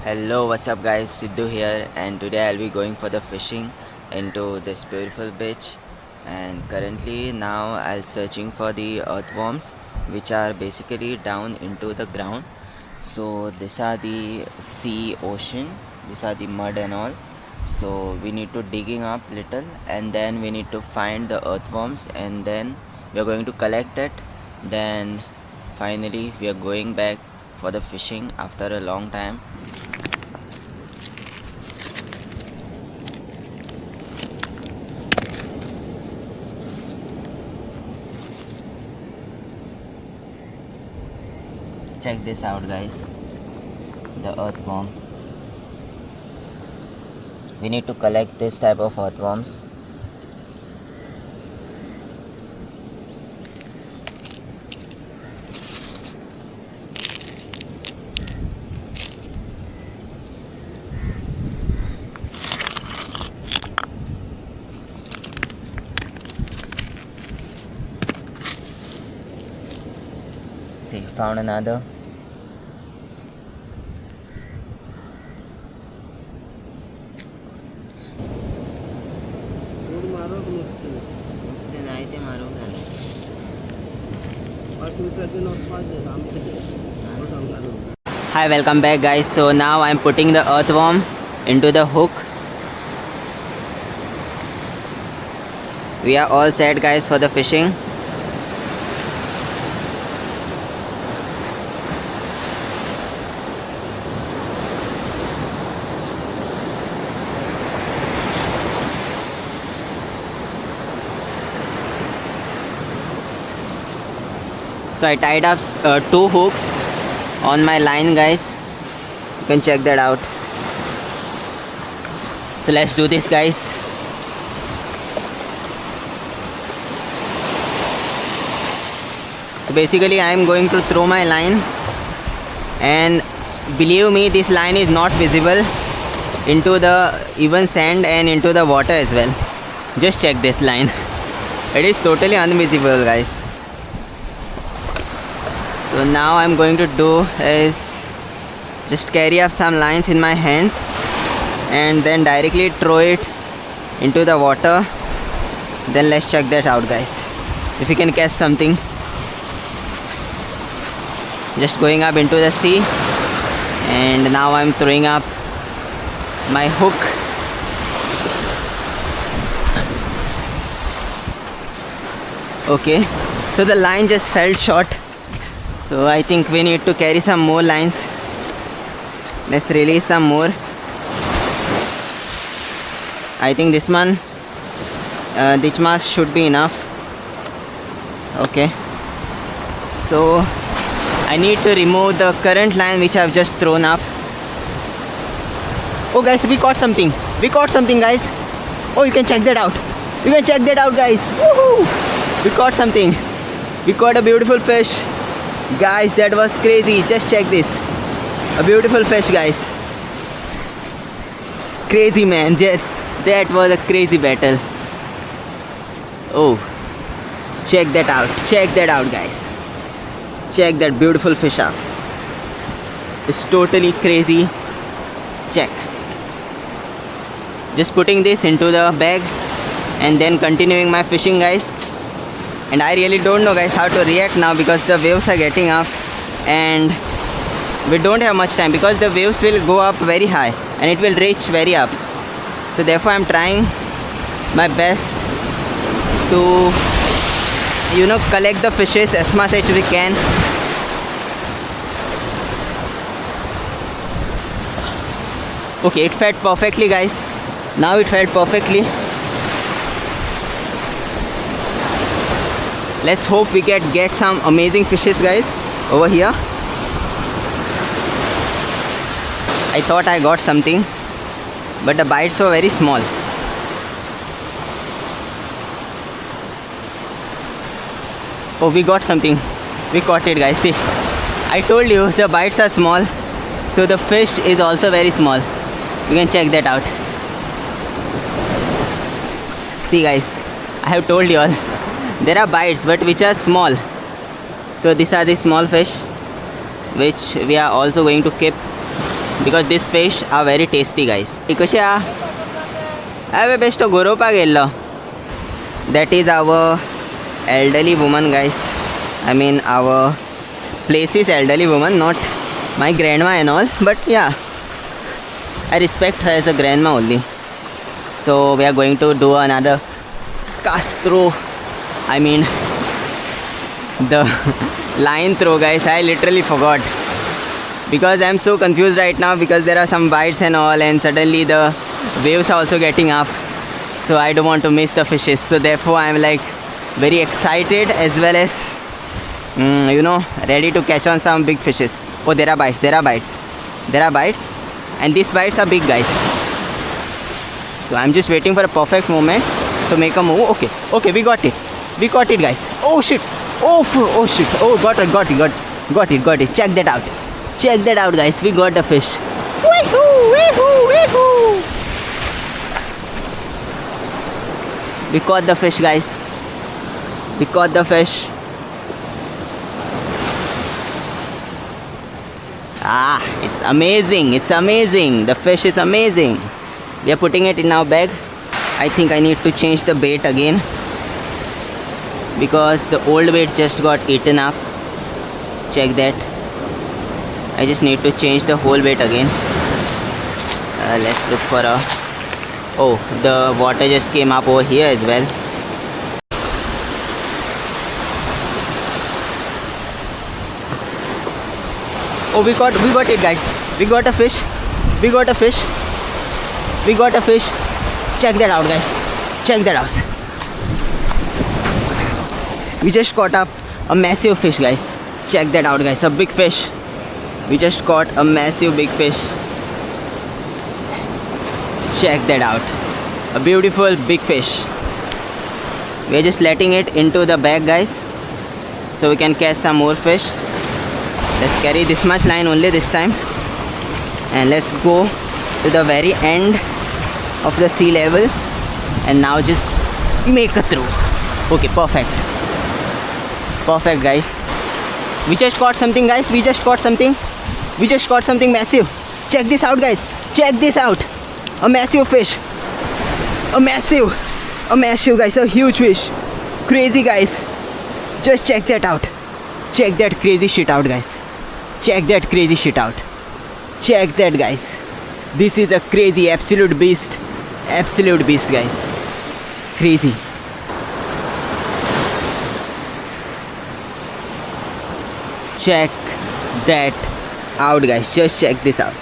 Hello, what's up guys? Sidhu here, and today I'll be going for the fishing into this beautiful beach. And currently now I'll searching for the earthworms which are basically down into the ground. So these are the ocean, these are the mud and all. So we need to digging up little, and then we need to find the earthworms, and then we are going to collect it. Then finally we are going back for the fishing after a long time. Check this out guys, the earthworm. We need to collect this type of earthworms. See, found another. Hi, welcome back guys. So now I'm putting the earthworm into the hook. We are all set guys for the fishing. So I tied up two hooks on my line guys. You can check that out. So let's do this guys. So basically I am going to throw my line, and believe me, this line is not visible into the even sand and into the water as well. Just check this line. It is totally invisible guys. So now I'm going to do is just carry up some lines in my hands and then directly throw it into the water. Then let's check that out guys, if you can catch something. Just going up into the sea, and now I'm throwing up my hook. Okay, so the line just fell short. So I think we need to carry some more lines. Let's release some more. I think this much should be enough. Okay. So I need to remove the current line which I've just thrown up. Oh guys, we caught something. We caught something guys. Oh, you can check that out. You can check that out guys. Woohoo! We caught something. We caught a beautiful fish. Guys, that was crazy. Just check this. A beautiful fish guys. Crazy man. That was a crazy battle. Oh, check that out. Check that out guys. Check that beautiful fish out. It's totally crazy. Check. Just putting this into the bag and then continuing my fishing guys. And I really don't know guys how to react now, because the waves are getting up and we don't have much time, because the waves will go up very high and it will reach very up. So therefore I'm trying my best to collect the fishes as much as we can. Okay, it fed perfectly guys. Now it fed perfectly. Let's hope we get some amazing fishes guys over here. I thought I got something, but the bites were very small. Oh, we got something. We caught it guys. See, I told you the bites are small, so the fish is also very small. You can check that out. See guys, I have told you all. There are bites but which are small. So these are the small fish which we are also going to keep because these fish are very tasty, guys. कशें आहा? हांवें बेश्टो गरोवपाक गेल्लो. That is our elderly woman, guys. I mean, our place is elderly woman, not my grandma and all. But yeah, I respect her as a grandma only. So we are going to do another cast throw. I mean, the line throw, guys. I literally forgot. Because I'm so confused right now because there are some bites and all, and suddenly the waves are also getting up. So I don't want to miss the fishes. So therefore I'm like very excited as well as ready to catch on some big fishes. Oh, there are bites, and these bites are big, guys. So I'm just waiting for a perfect moment to make a move. Okay, we got it, guys. Oh shit, oh shit, oh got it. Check that out, guys. We got the fish. Wee-hoo. We caught the fish, guys. It's amazing. The fish is amazing. We are putting it in our bag. I think I need to change the bait again because the old bait just got eaten up. Check that. I just need to change the whole bait again. Let's look for a... Oh, the water just came up over here as well. Oh, we got it, guys. We got a fish. Check that out, guys. We just caught up a massive fish, guys. Check that out, guys. A big fish. We just caught a massive big fish. Check that out. A beautiful big fish. We are just letting it into the bag, guys, so we can catch some more fish. Let's carry this much line only this time, and let's go to the very end of the sea level and now just make a throw. Okay, perfect, guys. We just caught something, guys. We just caught something massive. Check this out, guys. A massive fish. A massive, guys. A huge fish. Crazy, guys. Just check that out. Check that crazy shit out, guys. Check that, guys. This is a crazy, absolute beast, guys. Crazy. Check that out, guys. Just check this out.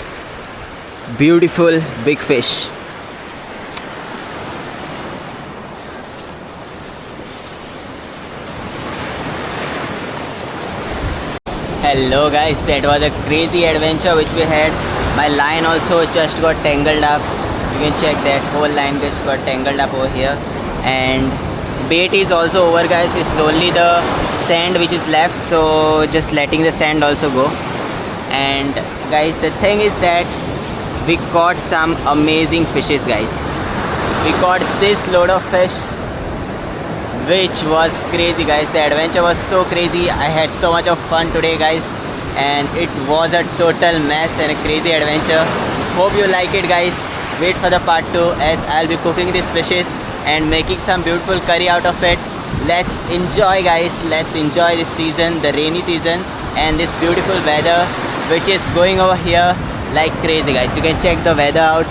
Beautiful big fish. Hello, guys. That was a crazy adventure which we had. My line also just got tangled up. You can check that whole line just got tangled up over here. And bait is also over, guys. This is only the sand which is left, so just letting the sand also go. And guys, the thing is that we caught some amazing fishes, guys. We caught this load of fish, which was crazy, guys. The adventure was so crazy. I had so much of fun today, guys, and it was a total mess and a crazy adventure. Hope you like it, guys. Wait for the part 2 as I'll be cooking these fishes and making some beautiful curry out of it. Let's enjoy, guys. Let's enjoy this season, the rainy season, and this beautiful weather which is going over here like crazy, guys. You can check the weather out.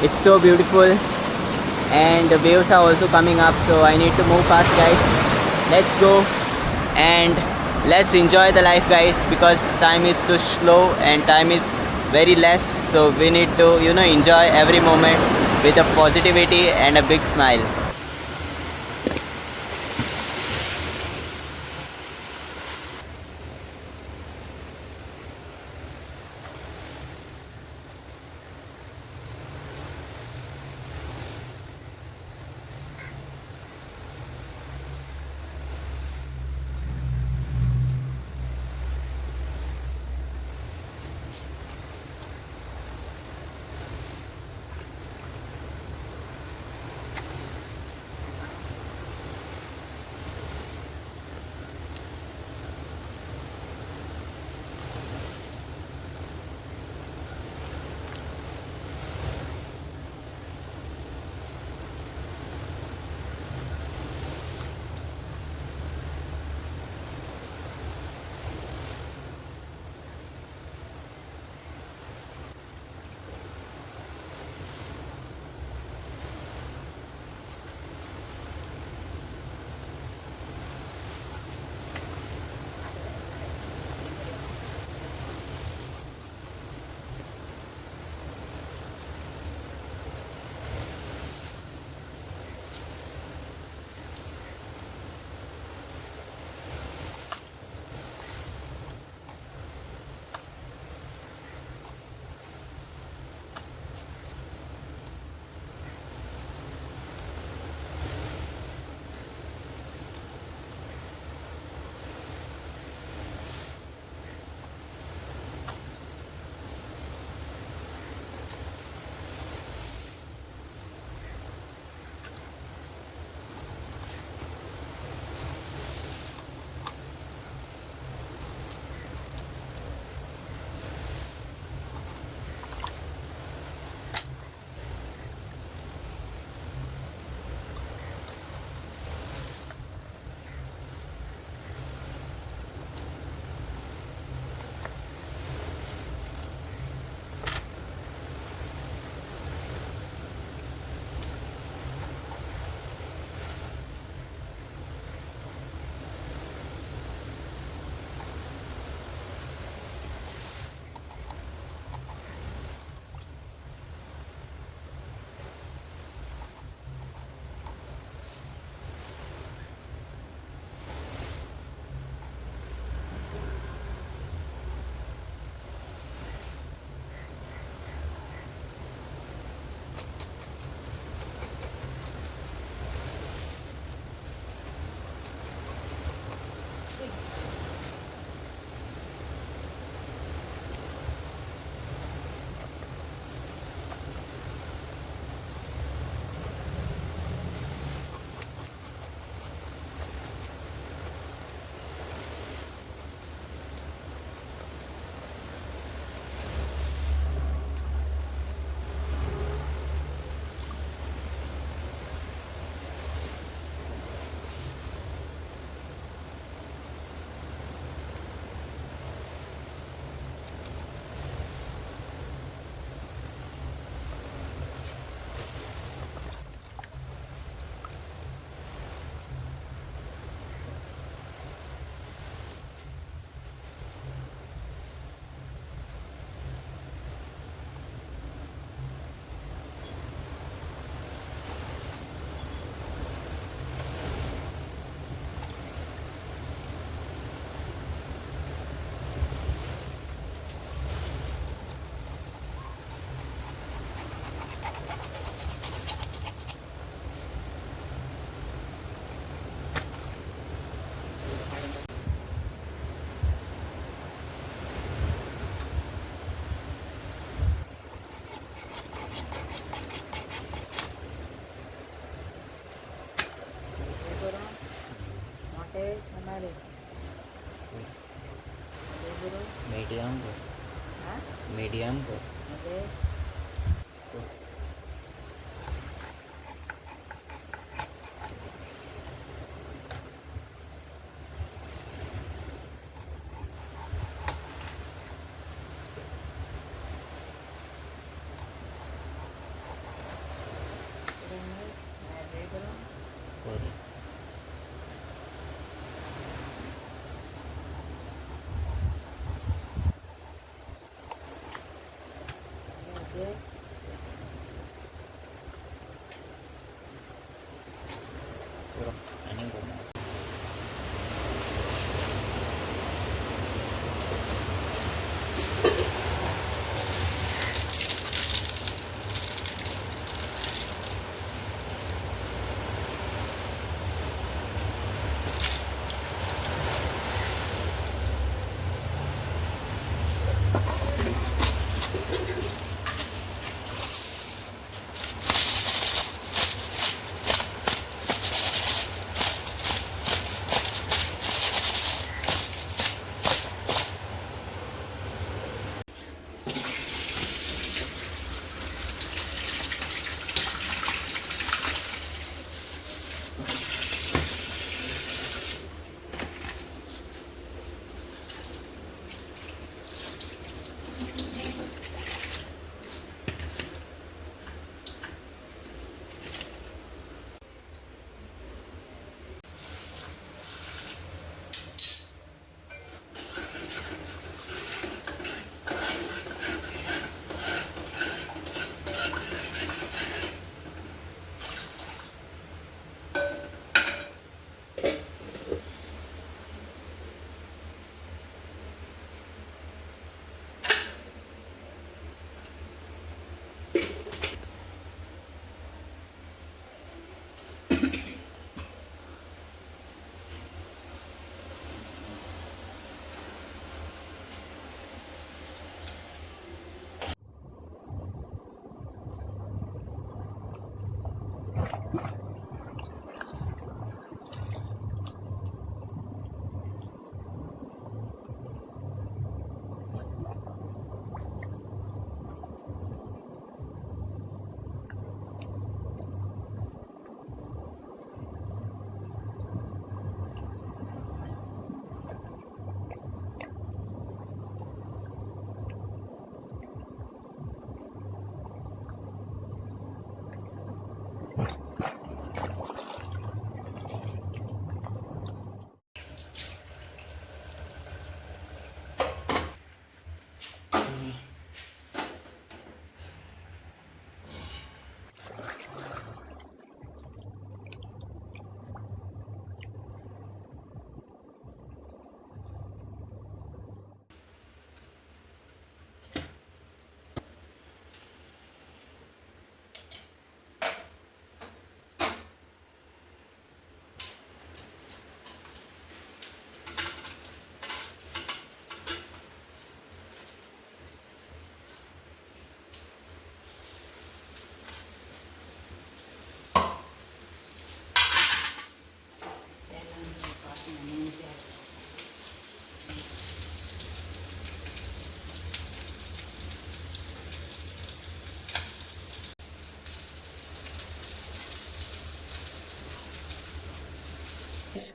It's so beautiful, and the waves are also coming up, so I need to move fast, guys. Let's go and let's enjoy the life, guys, because time is too slow and time is very less, so we need to enjoy every moment with a positivity and a big smile. ayam ko.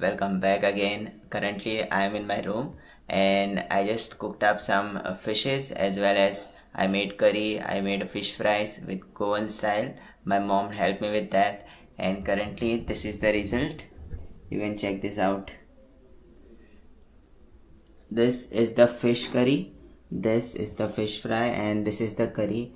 Welcome back again. Currently, I am in my room and I just cooked up some fishes as well as I made curry. I made fish fries with Goan style. My mom helped me with that, and currently, this is the result. You can check this out. This is the fish curry, this is the fish fry, and this is the curry.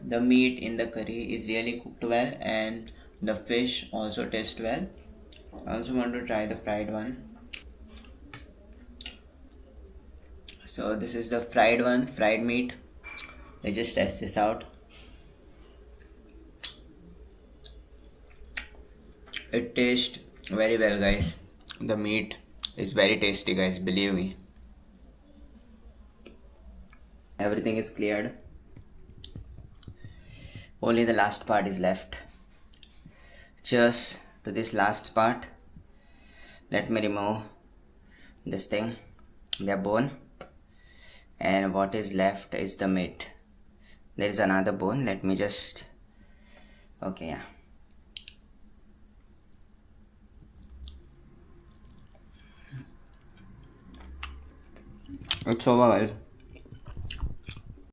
The meat in the curry is really cooked well, and the fish also tastes well. I also want to try the fried one. So this is the fried one, fried meat. Let's just test this out. It tastes very well, guys. The meat is very tasty, guys, believe me. Everything is cleared. Only the last part is left. Cheers to this last part. Let me remove this thing, the bone, and what is left is the meat. There is another bone. Let me just. Okay, yeah. It's over, guys.